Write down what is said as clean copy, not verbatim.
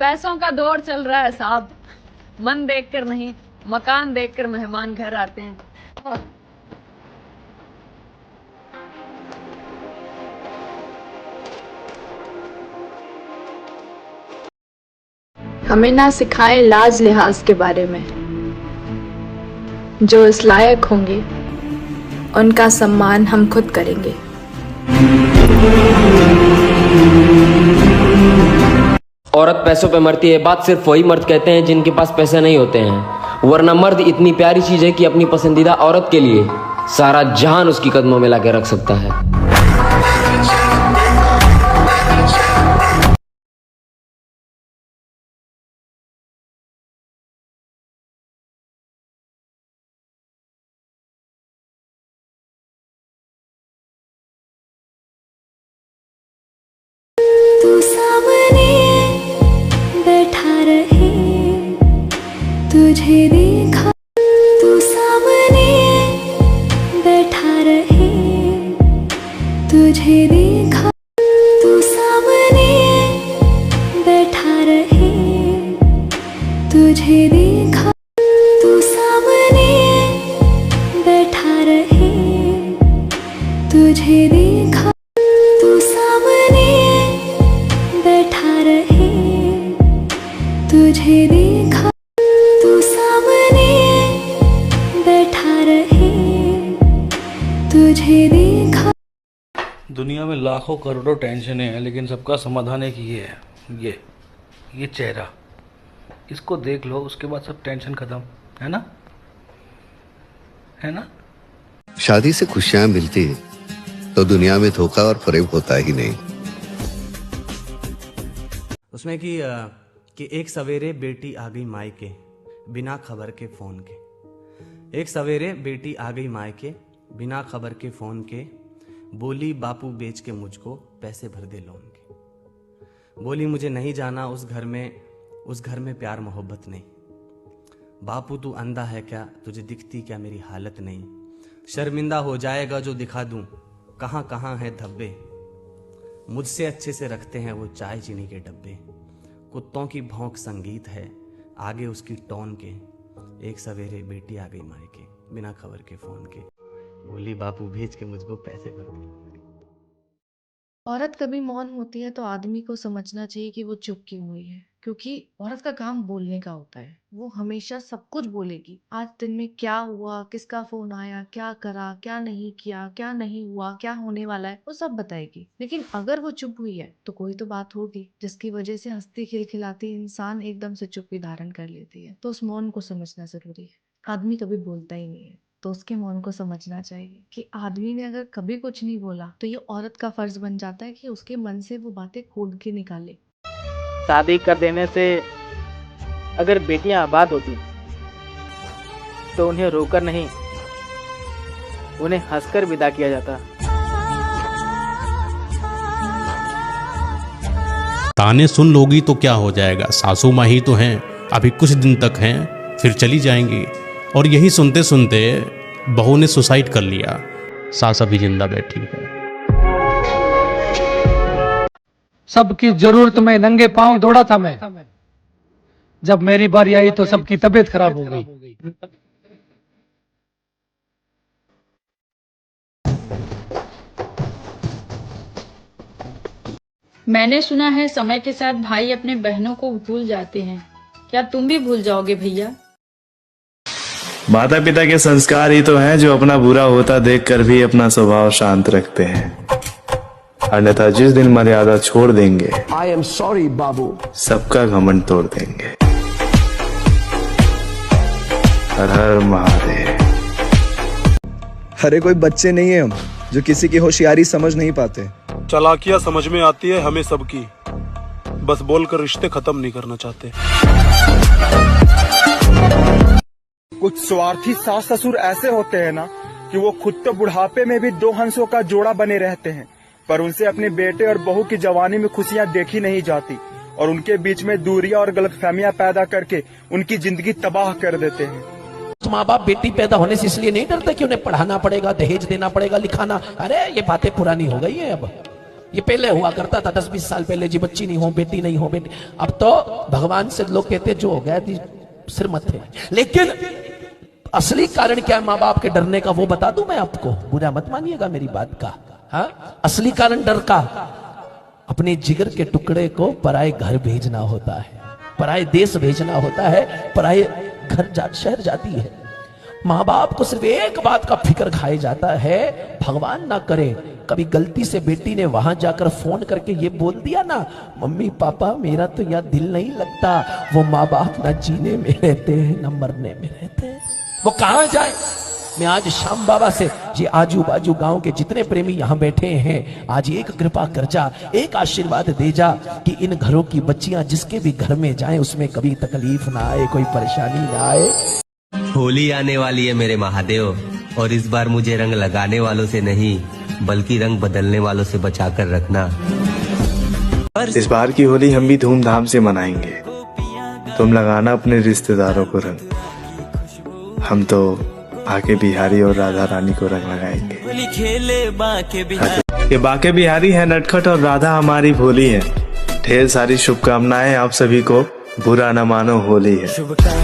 पैसों का दौर चल रहा है साहब। मन देखकर नहीं, मकान देखकर मेहमान घर आते हैं। हमें ना सिखाएं लाज लिहाज के बारे में। जो इस लायक होंगे उनका सम्मान हम खुद करेंगे। औरत पैसों पे मरती है, बात सिर्फ वही मर्द कहते हैं जिनके पास पैसे नहीं होते हैं, वरना मर्द इतनी प्यारी चीज है कि अपनी पसंदीदा औरत के लिए सारा जहान उसकी कदमों में लाके रख सकता है। तू सामने बैठा रहे, तुझे देखा। तू सामने बैठा रहे, तुझे देखा। तू सामने बैठा रहे, तुझे देखा। तू सामने बैठा रहे, तुझे देखा। तू सामने बैठा रहे, तुझे देखा। तू सामने बैठा रहे, तुझे देखा। दुनिया में लाखों करोड़ों टेंशनें हैं, लेकिन सबका समाधान एक ये है, ये चेहरा। इसको देख लो, उसके बाद सब टेंशन खत्म, है ना? है ना? शादी से खुशियां मिलती तो दुनिया में धोखा और फरेब होता ही नहीं। उसमें कि एक सवेरे बेटी आ गई मायके बिना खबर के फ़ोन के। एक सवेरे बेटी आ गई मायके बिना खबर के फ़ोन के। बोली बापू बेच के मुझको पैसे भर दे लोन के। बोली मुझे नहीं जाना उस घर में प्यार मोहब्बत नहीं। बापू तू अंधा है क्या, तुझे दिखती क्या मेरी हालत नहीं। शर्मिंदा हो जाएगा जो दिखा दूं, कहाँ कहाँ है धब्बे। मुझसे अच्छे से रखते हैं वो चाय चीनी के डब्बे। कुत्तों की भौंक संगीत है, आगे उसकी टोन के। एक सवेरे बेटी आ गई मायके बिना खबर के फ़ोन के। बोली बापू भेज के मुझको पैसे भर दे। औरत कभी मौन होती है तो आदमी को समझना चाहिए कि वो चुप क्यों हुई है, क्योंकि औरत का काम बोलने का होता है। वो हमेशा सब कुछ बोलेगी। आज दिन में क्या हुआ, किसका फोन आया, क्या करा, क्या नहीं किया, क्या नहीं हुआ, क्या होने वाला है, वो सब बताएगी। लेकिन अगर वो चुप हुई है तो कोई तो बात होगी जिसकी वजह से हंसती खिलखिलाती इंसान एकदम से चुप्पी धारण कर लेती है। तो उस मौन को समझना जरूरी है। आदमी कभी बोलता ही नहीं है तो उसके मौन को समझना चाहिए कि आदमी ने अगर कभी कुछ नहीं बोला तो ये औरत का फर्ज बन जाता है कि उसके मन से वो बातें खोद के निकाले। शादी कर देने से अगर बेटियां आबाद होती तो उन्हें रोकर नहीं, उन्हें हंसकर विदा किया जाता। ताने सुन लोगी तो क्या हो जाएगा, सासू माँ ही तो हैं, अभी कुछ दिन तक हैं फिर चली जाएंगी। और यही सुनते सुनते बहू ने सुसाइड कर लिया, सास अभी जिंदा बैठी है। सबकी जरूरत में नंगे पांव दौड़ा था मैं, जब मेरी बारी आई तो सबकी तबीयत खराब हो गई। मैंने सुना है समय के साथ भाई अपने बहनों को भूल जाते हैं, क्या तुम भी भूल जाओगे भैया? माता पिता के संस्कार ही तो हैं जो अपना बुरा होता देखकर भी अपना स्वभाव शांत रखते हैं, अन्यथा जिस दिन मर्यादा छोड़ देंगे आई एम सॉरी बाबू, सबका घमंड तोड़ देंगे। हर हर महादेव। अरे कोई बच्चे नहीं है हम जो किसी की होशियारी समझ नहीं पाते। चालाकियां समझ में आती है हमें सबकी, बस बोलकर रिश्ते खत्म नहीं करना चाहते। कुछ स्वार्थी सास ससुर ऐसे होते हैं ना कि वो खुद तो बुढ़ापे में भी दो हंसों का जोड़ा बने रहते हैं, पर उनसे अपने बेटे और बहू की जवानी में खुशियां देखी नहीं जाती और उनके बीच में दूरियां और गलतफहमियां पैदा करके उनकी जिंदगी तबाह कर देते हैं। माँ बाप बेटी पैदा होने से इसलिए नहीं डरते कि उन्हें पढ़ाना पड़ेगा, दहेज देना पड़ेगा, लिखाना। अरे ये बातें पुरानी हो गई है अब। ये पहले हुआ करता था 10-20 साल पहले, जी बच्ची नहीं हो, बेटी नहीं हो, बेटी। अब तो भगवान से लोग कहते जो हो गया थी सिर मथे। लेकिन असली कारण क्या है माँ बाप के डरने का, वो बता दूं मैं आपको, बुरा मत मानिएगा मेरी बात का। हाँ, असली कारण डर का, अपने जिगर के टुकड़े को पराए घर भेजना होता है, पराए देश भेजना होता है, पराए घर शहर जाती है। माँ बाप को सिर्फ एक बात का फिक्र खाए जाता है, भगवान ना करे कभी गलती से बेटी ने वहां जाकर फोन करके ये बोल दिया ना, मम्मी पापा मेरा तो यहाँ दिल नहीं लगता। वो माँ बाप ना जीने में रहते हैं ना मरने में रहते हैं, वो कहां जाए। मैं आज श्याम बाबा से, ये आजू बाजू गांव के जितने प्रेमी यहाँ बैठे हैं, आज एक कृपा कर जा, एक आशीर्वाद दे जा कि इन घरों की बच्चियां जिसके भी घर में जाएं उसमें कभी तकलीफ ना आए, कोई परेशानी ना आए। होली आने वाली है मेरे महादेव, और इस बार मुझे रंग लगाने वालों से नहीं बल्कि रंग बदलने वालों से बचाकर रखना। इस बार की होली हम भी धूमधाम से मनाएंगे, तुम लगाना अपने रिश्तेदारों को रंग, हम तो बाके बिहारी और राधा रानी को रंग लगाएंगे। ये बाके बिहारी है नटखट और राधा हमारी भोली है। ढेर सारी शुभकामनाएं आप सभी को, बुरा न मानो होली है।